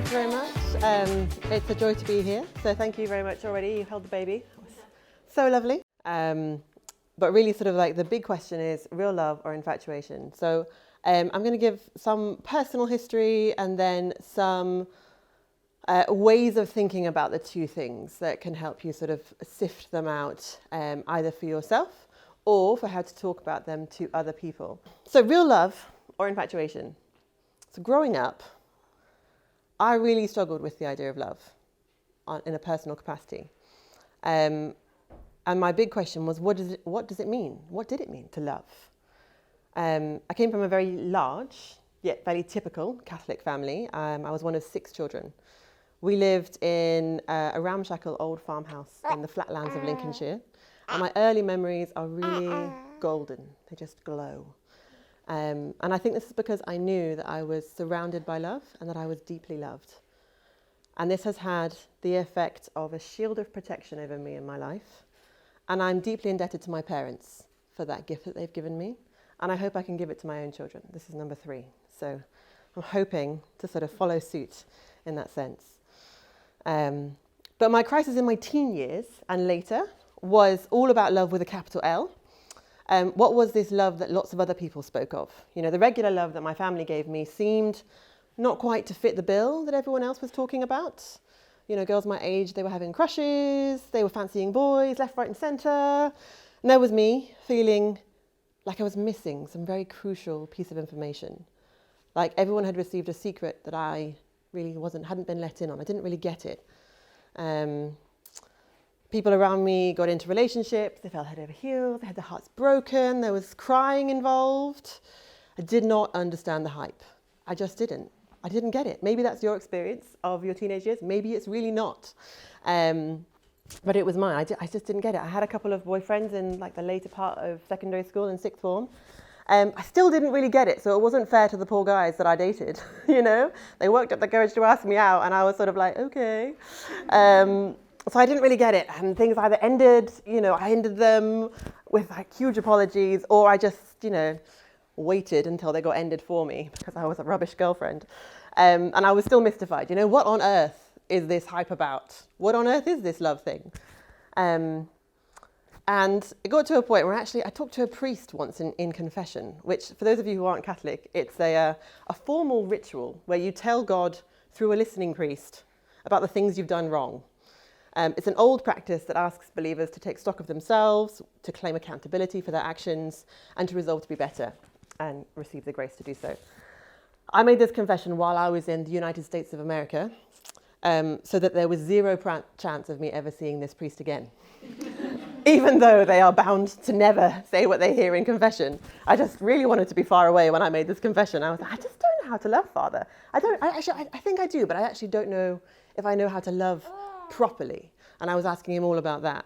you very much. It's a joy to be here. So thank you very much already. You held the baby. So lovely. But really sort of like the big question is real love or infatuation. So I'm going to give some personal history and then some ways of thinking about the two things that can help you sort of sift them out, either for yourself or for how to talk about them to other people. So real love or infatuation. So growing up, I really struggled with the idea of love in a personal capacity. And my big question was, what does it mean? What did it mean to love? I came from a very large, yet very typical Catholic family. I was one of 6 children. We lived in a ramshackle old farmhouse in the flatlands of Lincolnshire. And my early memories are really golden. They just glow. And I think this is because I knew that I was surrounded by love and that I was deeply loved. And this has had the effect of a shield of protection over me in my life. And I'm deeply indebted to my parents for that gift that they've given me. And I hope I can give it to my own children. This is number 3. So I'm hoping to sort of follow suit in that sense. But my crisis in my teen years and later was all about love with a capital L. What was this love that lots of other people spoke of? You know, the regular love that my family gave me seemed not quite to fit the bill that everyone else was talking about. You know, girls my age, they were having crushes, they were fancying boys, left, right and centre. And there was me feeling like I was missing some very crucial piece of information. Like everyone had received a secret that I really hadn't been let in on. I didn't really get it. People around me got into relationships, they fell head over heels, they had their hearts broken, there was crying involved. I did not understand the hype. I just didn't. I didn't get it. Maybe that's your experience of your teenage years. Maybe it's really not. But it was mine. I just didn't get it. I had a couple of boyfriends in like the later part of secondary school in 6th form. I still didn't really get it. So it wasn't fair to the poor guys that I dated, you know. They worked up the courage to ask me out and I was sort of like, okay. So I didn't really get it, and things either ended, you know, I ended them with like huge apologies, or I just, you know, waited until they got ended for me because I was a rubbish girlfriend. And I was still mystified, you know, what on earth is this hype about? What on earth is this love thing? And it got to a point where actually I talked to a priest once in confession, which for those of you who aren't Catholic, it's a formal ritual where you tell God through a listening priest about the things you've done wrong. It's an old practice that asks believers to take stock of themselves, to claim accountability for their actions, and to resolve to be better and receive the grace to do so. I made this confession while I was in the United States of America, so that there was 0 chance of me ever seeing this priest again. Even though they are bound to never say what they hear in confession. I just really wanted to be far away when I made this confession. I was like, I just don't know how to love, Father. I think I do, but I actually don't know if I know how to love properly. And I was asking him all about that.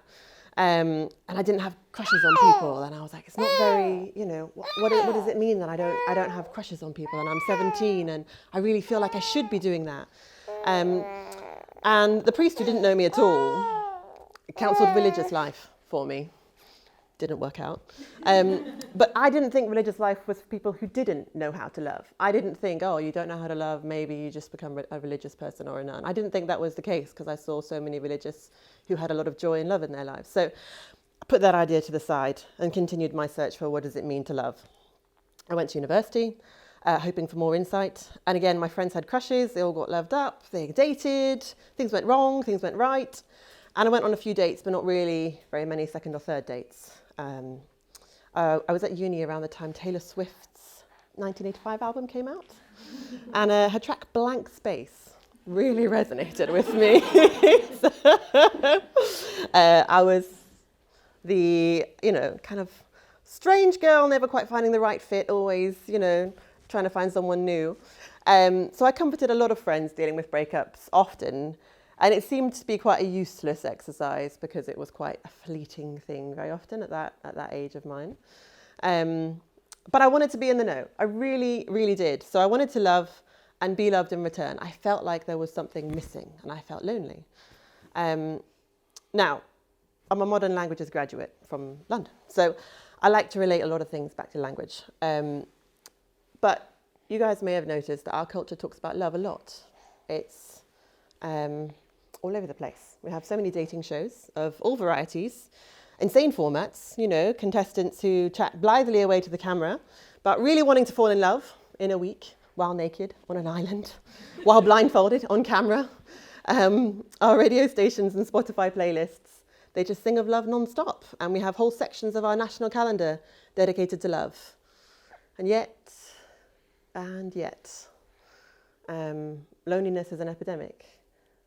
And I didn't have crushes on people. And I was like, it's not very, you know, what does it mean that I don't have crushes on people? And I'm 17 and I really feel like I should be doing that. And the priest, who didn't know me at all, counselled religious life for me. Didn't work out. But I didn't think religious life was for people who didn't know how to love. I didn't think, oh, you don't know how to love, maybe you just become a religious person or a nun. I didn't think that was the case because I saw so many religious who had a lot of joy and love in their lives. So I put that idea to the side and continued my search for what does it mean to love. I went to university, hoping for more insight. And again, my friends had crushes, they all got loved up, they dated, things went wrong, things went right. And I went on a few dates, but not really very many second or third dates. I was at uni around the time Taylor Swift's 1985 album came out. And her track Blank Space really resonated with me. I was the, you know, kind of strange girl, never quite finding the right fit, always, you know, trying to find someone new. So I comforted a lot of friends dealing with breakups often. And it seemed to be quite a useless exercise because it was quite a fleeting thing very often at that age of mine. But I wanted to be in the know. I really, really did. So I wanted to love and be loved in return. I felt like there was something missing and I felt lonely. Now, I'm a modern languages graduate from London. So I like to relate a lot of things back to language. But you guys may have noticed that our culture talks about love a lot It's all over the place. We have so many dating shows of all varieties, insane formats, you know, contestants who chat blithely away to the camera, but really wanting to fall in love in a week while naked on an island, while blindfolded on camera. Our radio stations and Spotify playlists, they just sing of love non-stop. And we have whole sections of our national calendar dedicated to love. And yet, loneliness is an epidemic.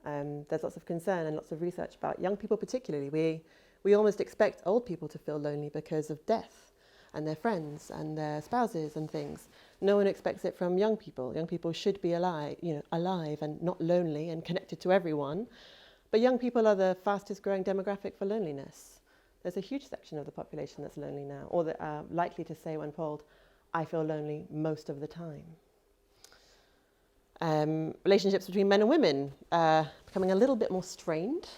There's lots of concern and lots of research about young people particularly. We almost expect old people to feel lonely because of death and their friends and their spouses and things. No one expects it from young people. Young people should be alive and not lonely and connected to everyone. But young people are the fastest growing demographic for loneliness. There's a huge section of the population that's lonely now, or that are likely to say when polled, I feel lonely most of the time. Relationships between men and women are becoming a little bit more strained,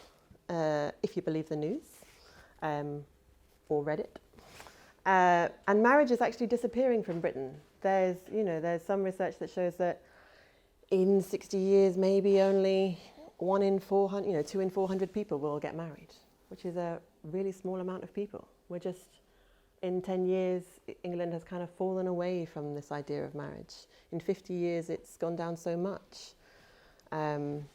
if you believe the news, or Reddit. And marriage is actually disappearing from Britain. There's some research that shows that in 60 years, maybe only 1 in 400, 2 in 400 people will get married, which is a really small amount of people. In 10 years, England has kind of fallen away from this idea of marriage. In 50 years, it's gone down so much. And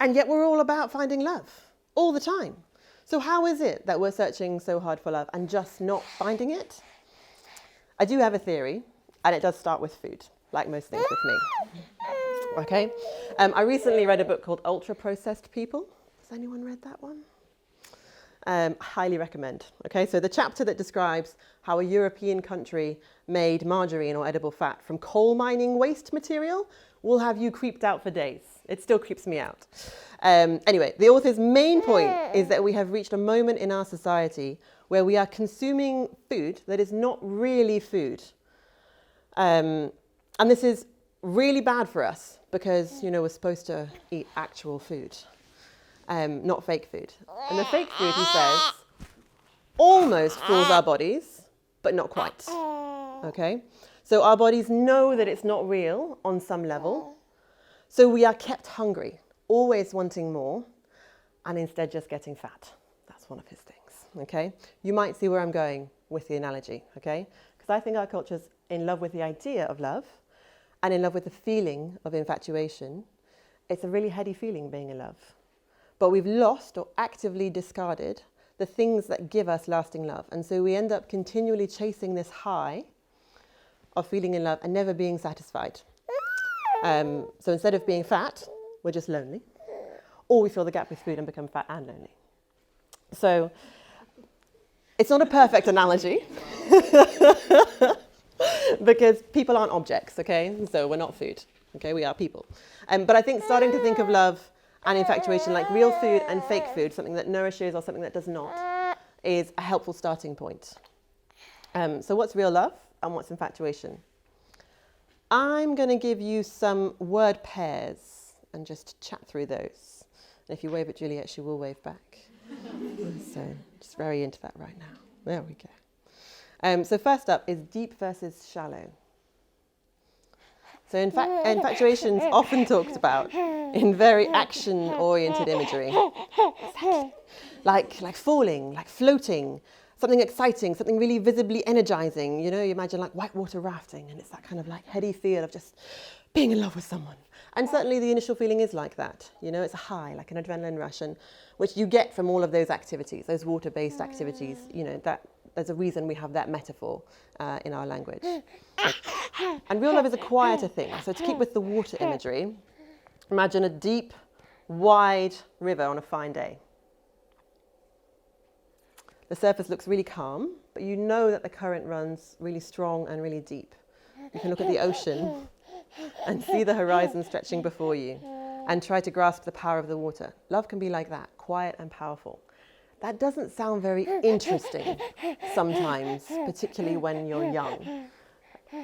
yet we're all about finding love all the time. So how is it that we're searching so hard for love and just not finding it? I do have a theory, and it does start with food, like most things with me. Okay? I recently read a book called Ultra Processed People. Has anyone read that one? Highly recommend. Okay, so the chapter that describes how a European country made margarine or edible fat from coal mining waste material will have you creeped out for days. It still creeps me out. Anyway, the author's main point is that we have reached a moment in our society where we are consuming food that is not really food. And this is really bad for us because, we're supposed to eat actual food. Not fake food. And the fake food, he says, almost fools our bodies, but not quite. Okay? So our bodies know that it's not real on some level. So we are kept hungry, always wanting more, and instead just getting fat. That's one of his things. Okay? You might see where I'm going with the analogy. Okay? Because I think our culture's in love with the idea of love and in love with the feeling of infatuation. It's a really heady feeling being in love. But we've lost or actively discarded the things that give us lasting love. And so we end up continually chasing this high of feeling in love and never being satisfied. So instead of being fat, we're just lonely. Or we fill the gap with food and become fat and lonely. So it's not a perfect analogy because people aren't objects, okay? So we're not food, okay? We are people. But I think starting to think of love and infatuation like real food and fake food, something that nourishes or something that does not, is a helpful starting point. So what's real love and what's infatuation? I'm going to give you some word pairs and just chat through those. And if you wave at Juliet, she will wave back. So just very into that right now. There we go. So first up is deep versus shallow. So infatuation is often talked about in very action-oriented imagery. Like falling, like floating, something exciting, something really visibly energizing. You imagine like whitewater rafting, and it's that kind of like heady feel of just being in love with someone. And certainly the initial feeling is like that. It's a high, like an adrenaline rush, and which you get from all of those activities, those water-based activities. That there's a reason we have that metaphor in our language. And real love is a quieter thing. So to keep with the water imagery, imagine a deep, wide river on a fine day. The surface looks really calm, but you know that the current runs really strong and really deep. You can look at the ocean and see the horizon stretching before you and try to grasp the power of the water. Love can be like that, quiet and powerful. That doesn't sound very interesting sometimes, particularly when you're young,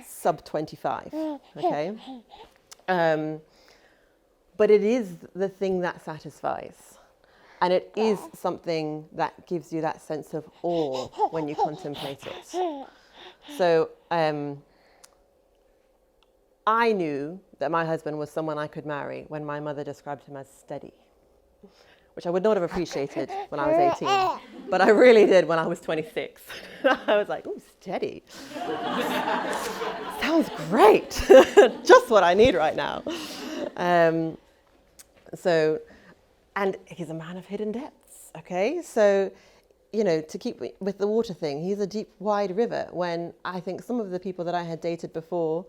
sub 25, okay? But it is the thing that satisfies. And it is something that gives you that sense of awe when you contemplate it. So I knew that my husband was someone I could marry when my mother described him as steady, which I would not have appreciated when I was 18, but I really did when I was 26. I was like, ooh, steady. Sounds great. Just what I need right now. And he's a man of hidden depths, okay? So, to keep with the water thing, he's a deep, wide river when I think some of the people that I had dated before,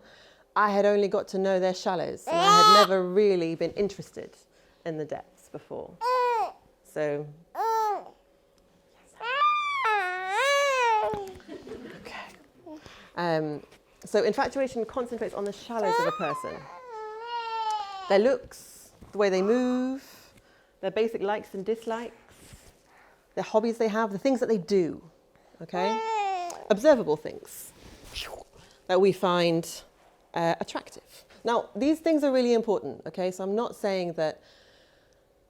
I had only got to know their shallows and I had never really been interested in the depths before. So, okay. So infatuation concentrates on the shallows of a person. Their looks, the way they move, their basic likes and dislikes, their hobbies they have, the things that they do, okay? Observable things that we find attractive. Now, these things are really important, okay? So I'm not saying that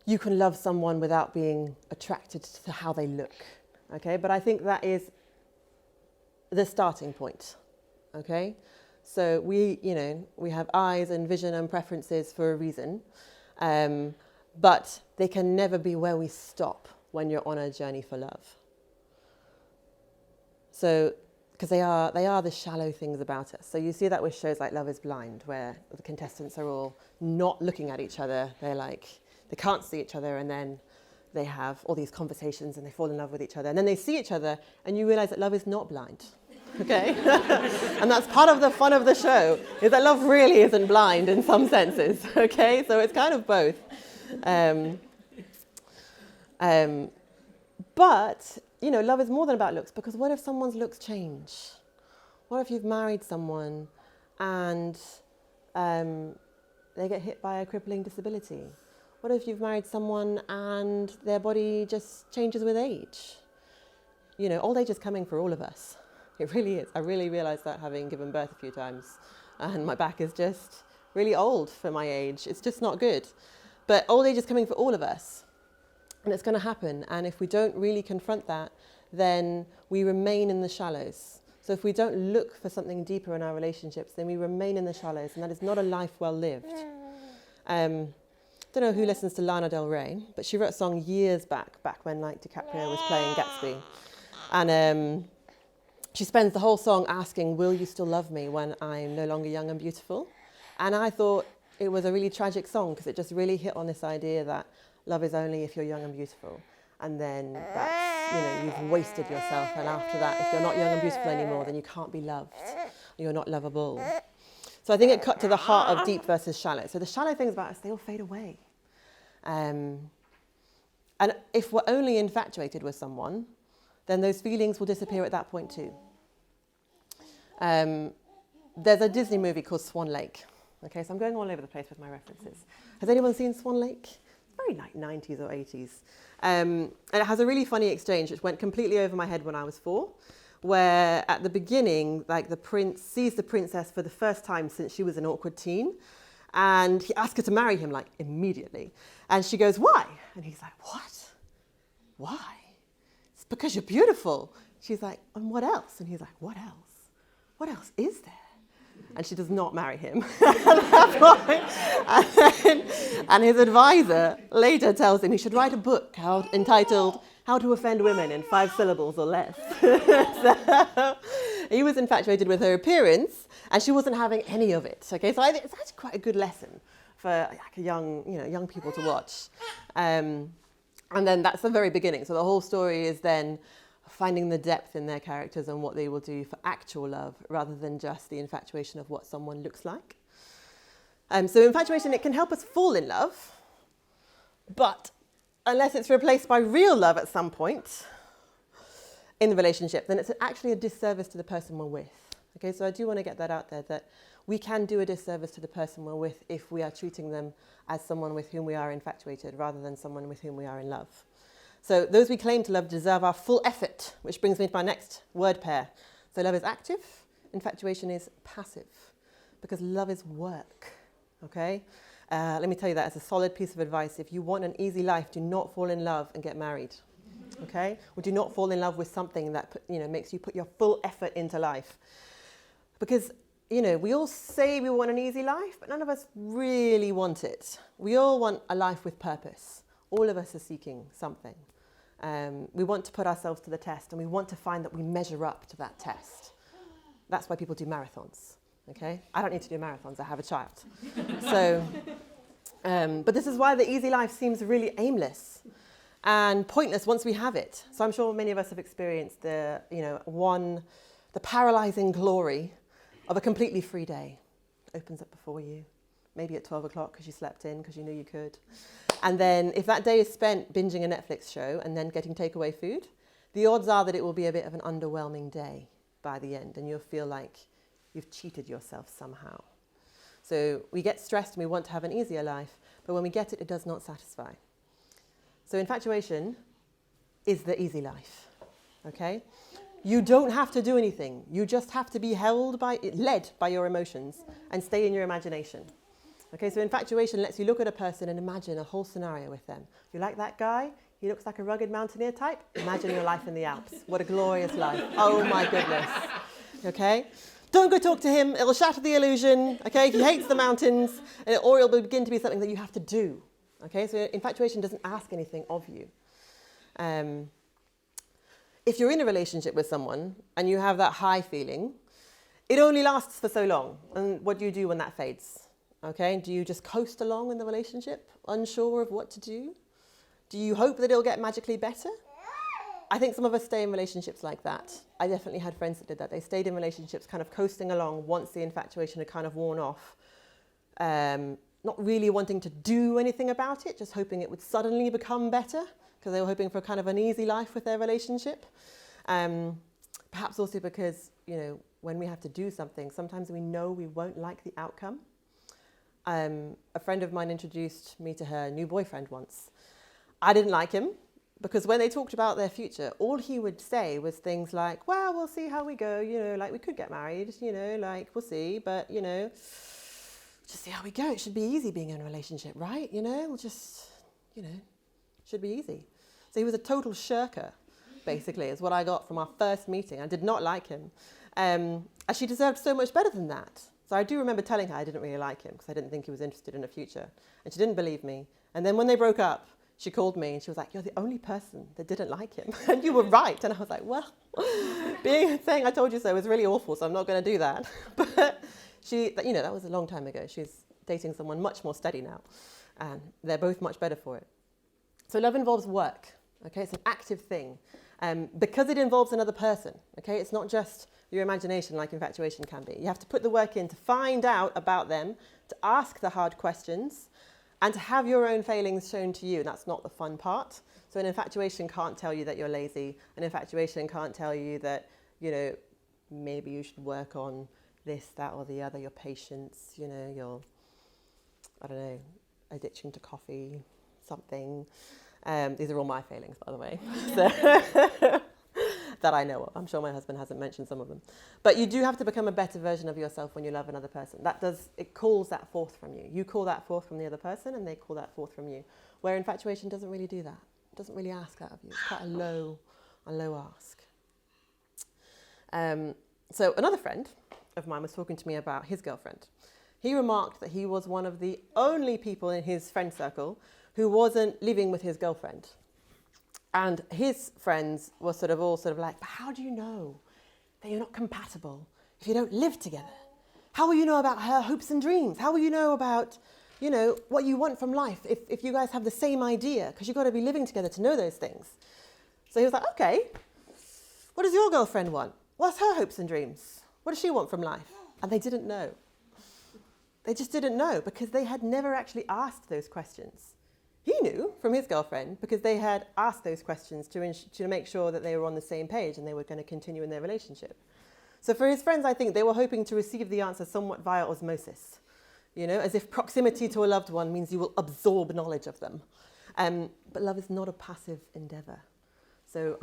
you can love someone without being attracted to how they look, okay? But I think that is the starting point, okay? So we have eyes and vision and preferences for a reason, but they can never be where we stop when you're on a journey for love. So, because they are the shallow things about us. So you see that with shows like Love is Blind, where the contestants are all not looking at each other. They're like, they can't see each other, and then they have all these conversations and they fall in love with each other. And then they see each other and you realize that love is not blind, okay? And that's part of the fun of the show, is that love really isn't blind in some senses, okay? So it's kind of both. But, love is more than about looks, because what if someone's looks change? What if you've married someone and they get hit by a crippling disability? What if you've married someone and their body just changes with age? Old age is coming for all of us. It really is. I really realized that having given birth a few times, and my back is just really old for my age. It's just not good. But old age is coming for all of us. And it's going to happen. And if we don't really confront that, then we remain in the shallows. So if we don't look for something deeper in our relationships, then we remain in the shallows. And that is not a life well lived. Don't know who listens to Lana Del Rey, but she wrote a song years back when DiCaprio was playing Gatsby. And she spends the whole song asking, will you still love me when I'm no longer young and beautiful? And I thought it was a really tragic song, because it just really hit on this idea that love is only if you're young and beautiful. And then that's, you've wasted yourself. And after that, if you're not young and beautiful anymore, then you can't be loved. You're not lovable. So I think it cut to the heart of deep versus shallow. So the shallow things about us, they all fade away. And if we're only infatuated with someone, then those feelings will disappear at that point too. There's a Disney movie called Swan Lake. Okay, so I'm going all over the place with my references. Has anyone seen Swan Lake? Very like 90s or 80s. And it has a really funny exchange, which went completely over my head when I was 4, where at the beginning, the prince sees the princess for the first time since she was an awkward teen. And he asks her to marry him, immediately. And she goes, why? And he's like, what? Why? It's because you're beautiful. She's like, and what else? And he's like, what else? What else is there? And she does not marry him at that point. And his advisor later tells him he should write a book entitled How to Offend Women in 5 Syllables or Less. So he was infatuated with her appearance, and she wasn't having any of it. Okay, so it's actually quite a good lesson for young people to watch. And then that's the very beginning. So the whole story is then finding the depth in their characters and what they will do for actual love, rather than just the infatuation of what someone looks like. So infatuation, it can help us fall in love, but unless it's replaced by real love at some point in the relationship, then it's actually a disservice to the person we're with. Okay, so I do want to get that out there, that we can do a disservice to the person we're with if we are treating them as someone with whom we are infatuated, rather than someone with whom we are in love. So those we claim to love deserve our full effort, which brings me to my next word pair. So love is active, infatuation is passive, because love is work, okay? Let me tell you that as a solid piece of advice. If you want an easy life, do not fall in love and get married, okay? Or do not fall in love with something that makes you put your full effort into life. Because, we all say we want an easy life, but none of us really want it. We all want a life with purpose. All of us are seeking something. We want to put ourselves to the test, and we want to find that we measure up to that test. That's why people do marathons, okay? I don't need to do marathons, I have a child. But this is why the easy life seems really aimless and pointless once we have it. So I'm sure many of us have experienced the paralyzing glory of a completely free day. It opens up before you, maybe at 12 o'clock because you slept in, because you knew you could. And then if that day is spent binging a Netflix show and then getting takeaway food, the odds are that it will be a bit of an underwhelming day by the end, and you'll feel like you've cheated yourself somehow. So we get stressed and we want to have an easier life, but when we get it, it does not satisfy. So infatuation is the easy life, okay? You don't have to do anything. You just have to be led by your emotions and stay in your imagination. Okay, so infatuation lets you look at a person and imagine a whole scenario with them. You like that guy? He looks like a rugged mountaineer type? Imagine your life in the Alps. What a glorious life. Oh my goodness. Okay? Don't go talk to him. It'll shatter the illusion. Okay? He hates the mountains, or it'll begin to be something that you have to do. Okay? So infatuation doesn't ask anything of you. If you're in a relationship with someone and you have that high feeling, it only lasts for so long. And what do you do when that fades? Okay? Do you just coast along in the relationship, unsure of what to do? Do you hope that it'll get magically better? I think some of us stay in relationships like that. I definitely had friends that did that. They stayed in relationships kind of coasting along once the infatuation had kind of worn off. Not really wanting to do anything about it, just hoping it would suddenly become better because they were hoping for kind of an easy life with their relationship. Perhaps also because, when we have to do something, sometimes we know we won't like the outcome. A friend of mine introduced me to her new boyfriend once. I didn't like him because when they talked about their future, all he would say was things like, well, we'll see how we go, we could get married, we'll see, but, just see how we go. It should be easy being in a relationship, right? We'll just, should be easy. So he was a total shirker, basically, is what I got from our first meeting. I did not like him. And she deserved so much better than that. So I do remember telling her I didn't really like him because I didn't think he was interested in a future. And she didn't believe me. And then when they broke up, she called me and she was like, you're the only person that didn't like him. And you were right. And I was like, well, saying I told you so was really awful, so I'm not going to do that. But that was a long time ago. She's dating someone much more steady now. And they're both much better for it. So love involves work. Okay, it's an active thing. Because it involves another person. Okay, it's not just your imagination like infatuation can be. You have to put the work in to find out about them, to ask the hard questions, and to have your own failings shown to you. And that's not the fun part. So an infatuation can't tell you that you're lazy. An infatuation can't tell you that, maybe you should work on this, that, or the other, your patience, your, addiction to coffee, something. These are all my failings, by the way, that I know of. I'm sure my husband hasn't mentioned some of them. But you do have to become a better version of yourself when you love another person. It calls that forth from you. You call that forth from the other person, and they call that forth from you. Where infatuation doesn't really do that. It doesn't really ask that of you. It's quite a low ask. So another friend of mine was talking to me about his girlfriend. He remarked that he was one of the only people in his friend circle who wasn't living with his girlfriend. And his friends were all like, but how do you know that you're not compatible if you don't live together? How will you know about her hopes and dreams? How will you know about, what you want from life if you guys have the same idea? Because you've got to be living together to know those things. So he was like, okay, what does your girlfriend want? What's her hopes and dreams? What does she want from life? And they didn't know. They just didn't know because they had never actually asked those questions. He knew from his girlfriend because they had asked those questions to make sure that they were on the same page and they were going to continue in their relationship. So for his friends, I think they were hoping to receive the answer somewhat via osmosis, as if proximity to a loved one means you will absorb knowledge of them. But love is not a passive endeavour. So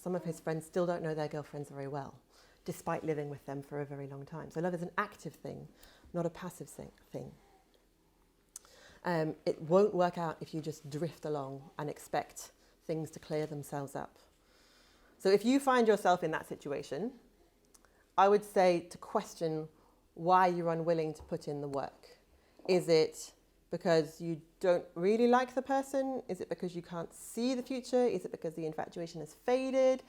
some of his friends still don't know their girlfriends very well, despite living with them for a very long time. So love is an active thing, not a passive thing. It won't work out if you just drift along and expect things to clear themselves up. So if you find yourself in that situation, I would say to question why you're unwilling to put in the work. Is it because you don't really like the person? Is it because you can't see the future? Is it because the infatuation has faded?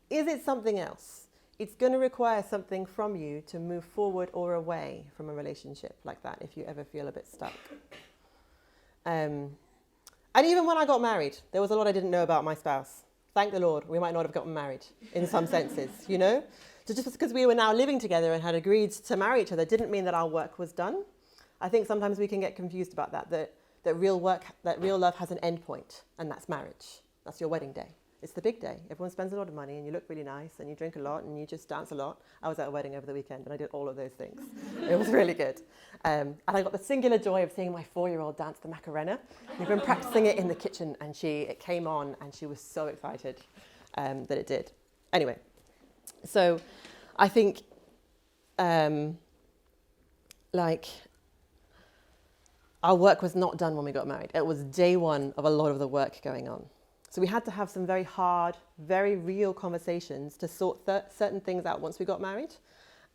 Is it something else? It's going to require something from you to move forward or away from a relationship like that if you ever feel a bit stuck. And even when I got married, there was a lot I didn't know about my spouse. Thank the Lord, we might not have gotten married in some senses, you know? So just because we were now living together and had agreed to marry each other didn't mean that our work was done. I think sometimes we can get confused about that real love has an end point, and that's marriage. That's your wedding day. It's the big day. Everyone spends a lot of money and you look really nice and you drink a lot and you just dance a lot. I was at a wedding over the weekend and I did all of those things. It was really good. And I got the singular joy of seeing my 4-year-old dance the Macarena. We've been practicing it in the kitchen and it came on and she was so excited that it did. Anyway, so I think our work was not done when we got married. It was day one of a lot of the work going on. So we had to have some very hard, very real conversations to sort certain things out once we got married.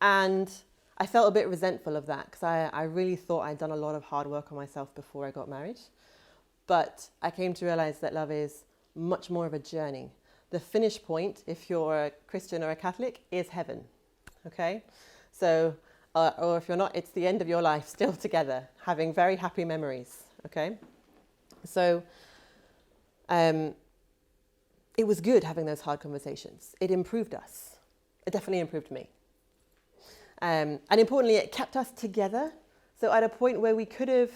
And I felt a bit resentful of that because I really thought I'd done a lot of hard work on myself before I got married. But I came to realize that love is much more of a journey. The finish point, if you're a Christian or a Catholic, is heaven, okay? So, or if you're not, it's the end of your life still together, having very happy memories, okay? So, it was good having those hard conversations. It improved us. It definitely improved me. And importantly, it kept us together. So at a point where we could have,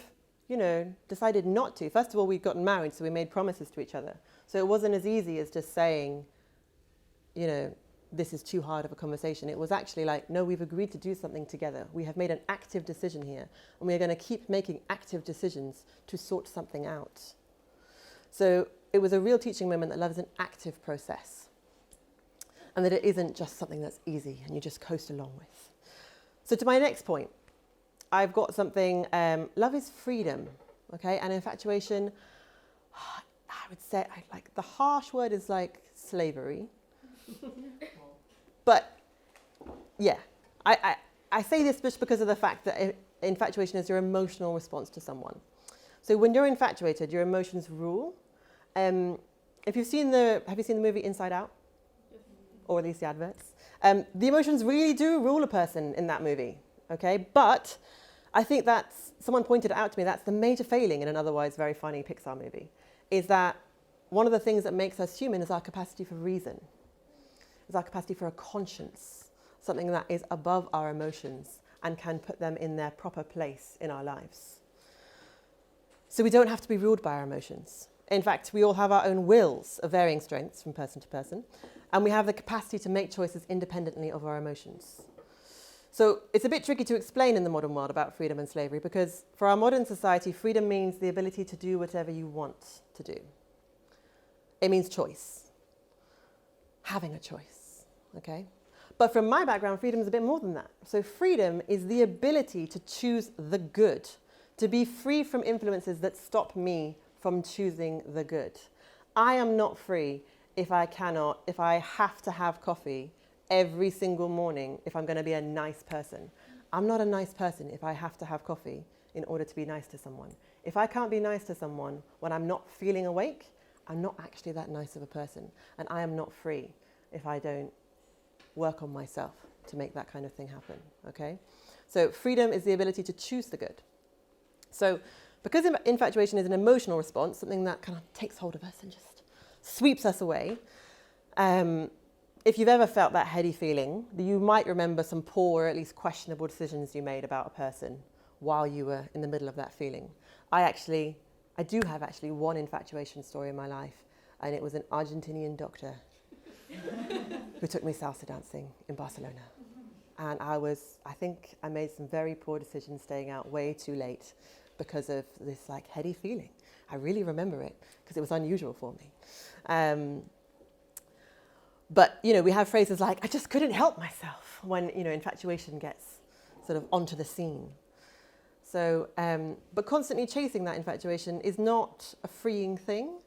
decided not to. First of all, we'd gotten married, so we made promises to each other. So it wasn't as easy as just saying, this is too hard of a conversation. It was actually like, no, we've agreed to do something together. We have made an active decision here. And we're going to keep making active decisions to sort something out. So it was a real teaching moment that love is an active process and that it isn't just something that's easy and you just coast along with. So to my next point, I've got something, love is freedom, okay? And infatuation, I would say, the harsh word is like slavery. But yeah, I say this just because of the fact that infatuation is your emotional response to someone. So when you're infatuated, your emotions rule. Have you seen the movie Inside Out? Or at least the adverts? The emotions really do rule a person in that movie, okay? But I think someone pointed it out to me, that's the major failing in an otherwise very funny Pixar movie, is that one of the things that makes us human is our capacity for reason, is our capacity for a conscience, something that is above our emotions and can put them in their proper place in our lives. So we don't have to be ruled by our emotions. In fact, we all have our own wills of varying strengths from person to person, and we have the capacity to make choices independently of our emotions. So it's a bit tricky to explain in the modern world about freedom and slavery because for our modern society, freedom means the ability to do whatever you want to do. It means choice, having a choice, okay? But from my background, freedom is a bit more than that. So freedom is the ability to choose the good, to be free from influences that stop me from choosing the good. I am not free if I have to have coffee every single morning if I'm going to be a nice person. I'm not a nice person if I have to have coffee in order to be nice to someone. If I can't be nice to someone when I'm not feeling awake, I'm not actually that nice of a person. And I am not free if I don't work on myself to make that kind of thing happen, okay? So freedom is the ability to choose the good. So because infatuation is an emotional response, something that kind of takes hold of us and just sweeps us away, if you've ever felt that heady feeling, you might remember some poor or at least questionable decisions you made about a person while you were in the middle of that feeling. I do have one infatuation story in my life, and it was an Argentinian doctor who took me salsa dancing in Barcelona. And I think I made some very poor decisions staying out way too late because of this heady feeling. I really remember it because it was unusual for me. But, we have phrases like, I just couldn't help myself when, infatuation gets sort of onto the scene. So, but constantly chasing that infatuation is not a freeing thing.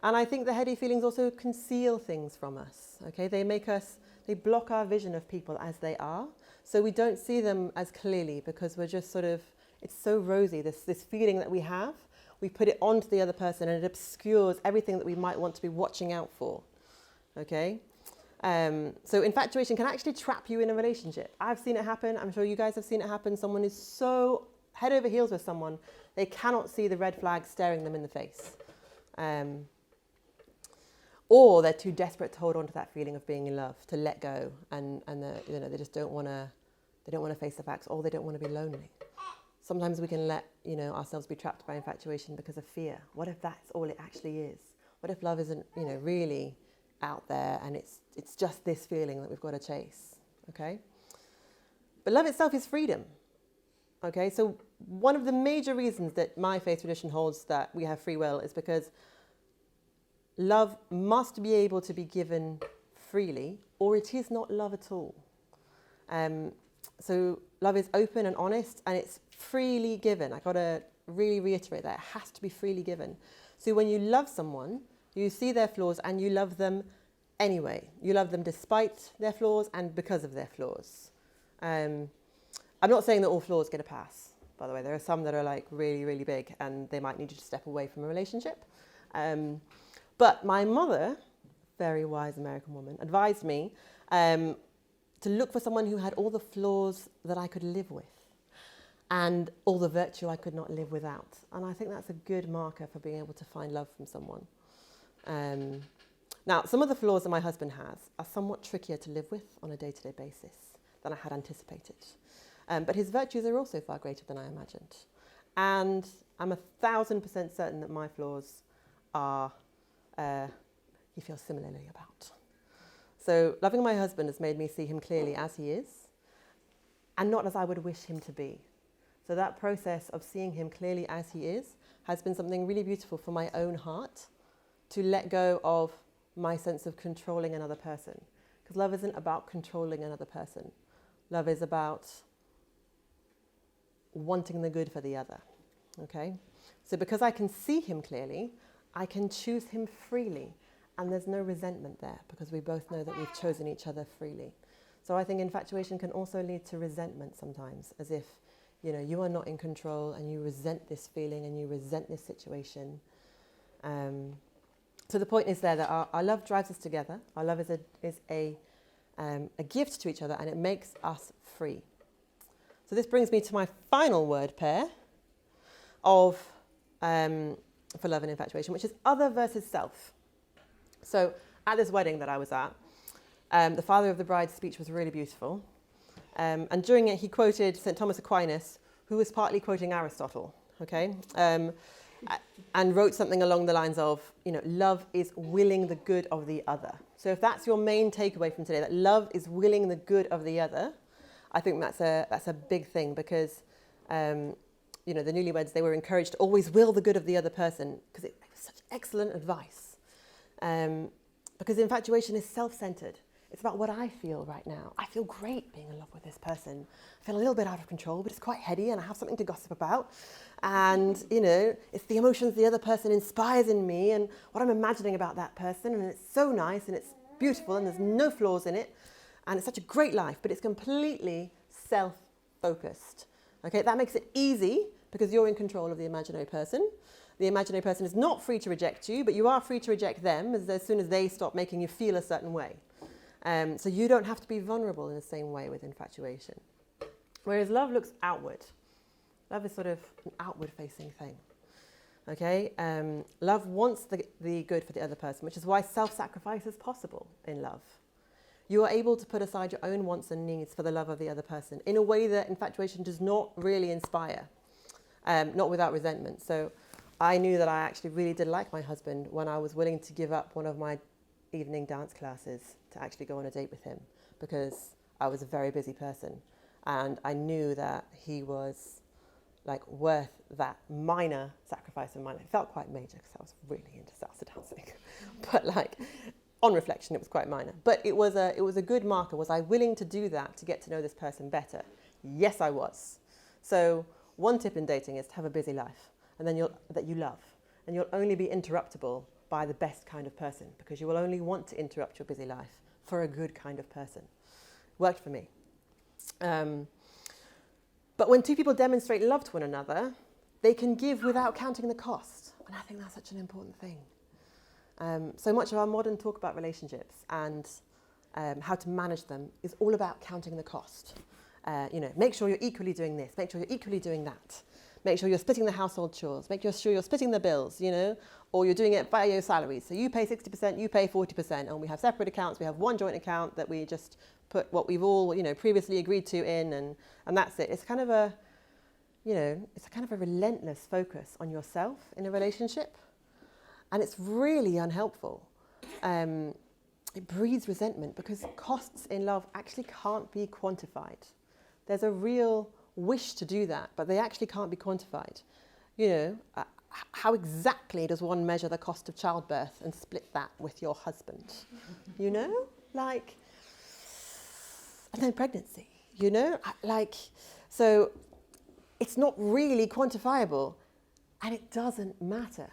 And I think the heady feelings also conceal things from us, okay? They block our vision of people as they are. So we don't see them as clearly because we're just sort of, it's so rosy, this feeling that we have, we put it onto the other person and it obscures everything that we might want to be watching out for, okay? So infatuation can actually trap you in a relationship. I've seen it happen. I'm sure you guys have seen it happen. Someone is so head over heels with someone, they cannot see the red flag staring them in the face. Or they're too desperate to hold on to that feeling of being in love, to let go, and they just don't want to face the facts, or they don't want to be lonely. Sometimes we can let ourselves be trapped by infatuation because of fear. What if that's all it actually is? What if love isn't really out there and it's just this feeling that we've got to chase? Okay, but love itself is freedom. Okay, so one of the major reasons that my faith tradition holds that we have free will is because love must be able to be given freely, or it is not love at all. So love is open and honest, and it's freely given. I got to really reiterate that. It has to be freely given. So when you love someone, you see their flaws and you love them anyway. You love them despite their flaws and because of their flaws. I'm not saying that all flaws get a pass, by the way. There are some that are like really, really big and they might need you to step away from a relationship. But my mother, very wise American woman, advised me to look for someone who had all the flaws that I could live with and all the virtue I could not live without. And I think that's a good marker for being able to find love from someone. Now, some of the flaws that my husband has are somewhat trickier to live with on a day-to-day basis than I had anticipated. But his virtues are also far greater than I imagined. And I'm 1,000% certain that my flaws are, he feels similarly about. So loving my husband has made me see him clearly as he is and not as I would wish him to be. So that process of seeing him clearly as he is has been something really beautiful for my own heart, to let go of my sense of controlling another person. Because love isn't about controlling another person. Love is about wanting the good for the other, okay? So because I can see him clearly, I can choose him freely. And there's no resentment there because we both know that we've chosen each other freely. So I think infatuation can also lead to resentment sometimes, as if, you are not in control and you resent this feeling and you resent this situation. So the point is there that our love drives us together. Our love is a gift to each other, and it makes us free. So this brings me to my final word pair for love and infatuation, which is other versus self. So at this wedding that I was at, the father of the bride's speech was really beautiful. And during it, he quoted St. Thomas Aquinas, who was partly quoting Aristotle, okay? And wrote something along the lines of, love is willing the good of the other. So if that's your main takeaway from today, that love is willing the good of the other, I think that's a big thing because, the newlyweds, they were encouraged to always will the good of the other person because it was such excellent advice. Because infatuation is self-centered. It's about what I feel right now. I feel great being in love with this person. I feel a little bit out of control, but it's quite heady and I have something to gossip about. And, it's the emotions the other person inspires in me and what I'm imagining about that person. And it's so nice and it's beautiful and there's no flaws in it. And it's such a great life, but it's completely self-focused. Okay, that makes it easy because you're in control of the imaginary person. The imaginary person is not free to reject you, but you are free to reject them as soon as they stop making you feel a certain way. So you don't have to be vulnerable in the same way with infatuation. Whereas love looks outward. Love is sort of an outward-facing thing. Okay? Love wants the good for the other person, which is why self-sacrifice is possible in love. You are able to put aside your own wants and needs for the love of the other person in a way that infatuation does not really inspire, not without resentment. So I knew that I actually really did like my husband when I was willing to give up one of my evening dance classes to actually go on a date with him because I was a very busy person and I knew that he was worth that minor sacrifice in my life. It felt quite major because I was really into salsa dancing, but on reflection it was quite minor. But it was a good marker. Was I willing to do that to get to know this person better? Yes, I was. So one tip in dating is to have a busy life. And then that you love. And you'll only be interruptible by the best kind of person because you will only want to interrupt your busy life for a good kind of person. Worked for me. But when two people demonstrate love to one another, they can give without counting the cost. And I think that's such an important thing. So much of our modern talk about relationships and how to manage them is all about counting the cost. Make sure you're equally doing this, make sure you're equally doing that. Make sure you're splitting the household chores, make sure you're splitting the bills, or you're doing it by your salary. So you pay 60%, you pay 40%, and we have separate accounts, we have one joint account that we just put what we've all, previously agreed to in, and that's it. It's kind of a, it's kind of a relentless focus on yourself in a relationship. And it's really unhelpful. It breeds resentment because costs in love actually can't be quantified. There's a real wish to do that, but they actually can't be quantified. How exactly does one measure the cost of childbirth and split that with your husband? And then pregnancy, so it's not really quantifiable, and it doesn't matter.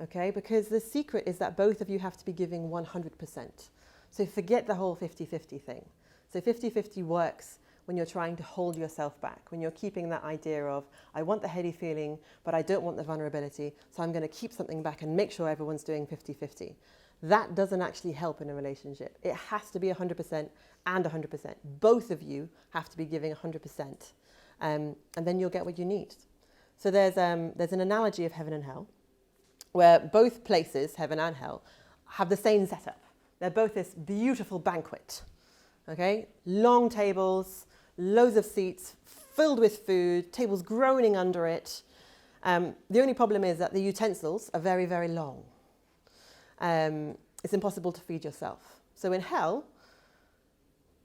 Okay, because the secret is that both of you have to be giving 100%. So forget the whole 50-50 thing. So 50-50 works when you're trying to hold yourself back, when you're keeping that idea of, I want the heady feeling, but I don't want the vulnerability, so I'm going to keep something back and make sure everyone's doing 50-50. That doesn't actually help in a relationship. It has to be 100% and 100%. Both of you have to be giving 100%, and then you'll get what you need. So there's an analogy of heaven and hell, where both places, heaven and hell, have the same setup. They're both this beautiful banquet, okay? Long tables, loads of seats, filled with food, tables groaning under it. The only problem is that the utensils are very, very long. It's impossible to feed yourself. So in hell,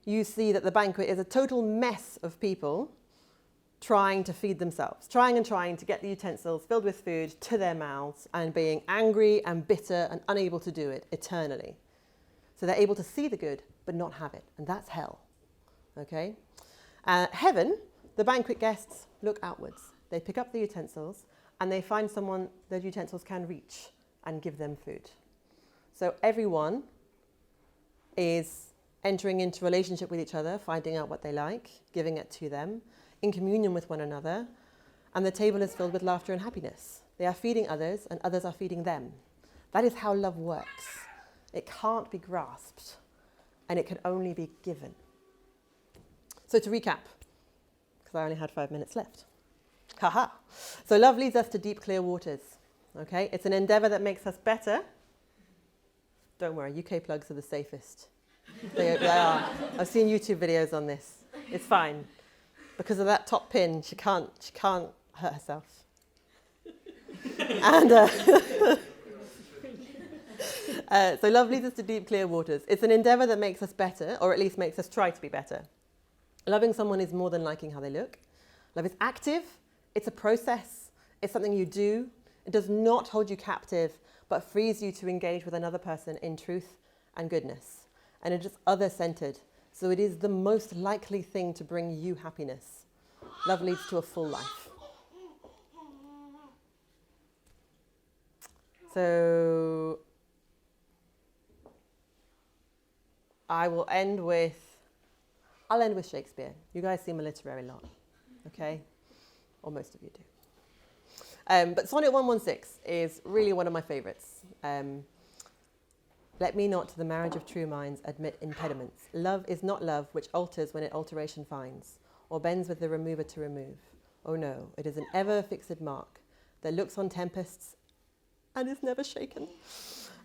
you see that the banquet is a total mess of people trying to feed themselves, trying to get the utensils filled with food to their mouths and being angry and bitter and unable to do it eternally. So they're able to see the good, but not have it. And that's hell, okay? Heaven, the banquet guests look outwards. They pick up the utensils and they find someone those utensils can reach and give them food. So everyone is entering into relationship with each other, finding out what they like, giving it to them, in communion with one another, and the table is filled with laughter and happiness. They are feeding others, and others are feeding them. That is how love works. It can't be grasped, and it can only be given. So to recap, because I only had 5 minutes left. Haha. So love leads us to deep, clear waters. Okay? It's an endeavor that makes us better. Don't worry, UK plugs are the safest. They are. I've seen YouTube videos on this. It's fine. Because of that top pin, she can't hurt herself. And so love leads us to deep, clear waters. It's an endeavor that makes us better, or at least makes us try to be better. Loving someone is more than liking how they look. Love is active. It's a process. It's something you do. It does not hold you captive, but frees you to engage with another person in truth and goodness. And it is other-centered. So it is the most likely thing to bring you happiness. Love leads to a full life. So I'll end with Shakespeare. You guys seem a literary lot, okay? Or most of you do. But Sonnet 116 is really one of my favorites. Let me not to the marriage of true minds admit impediments. Love is not love which alters when it alteration finds, or bends with the remover to remove. Oh no, it is an ever fixed mark that looks on tempests and is never shaken.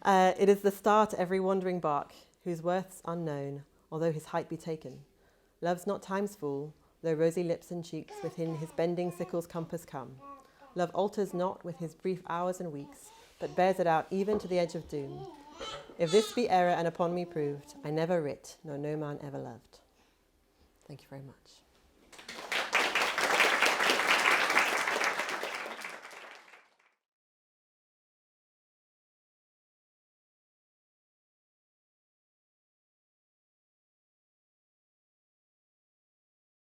It is the star to every wandering bark, whose worth's unknown, although his height be taken. Love's not time's fool, though rosy lips and cheeks within his bending sickle's compass come. Love alters not with his brief hours and weeks, but bears it out even to the edge of doom. If this be error and upon me proved, I never writ, nor no man ever loved. Thank you very much.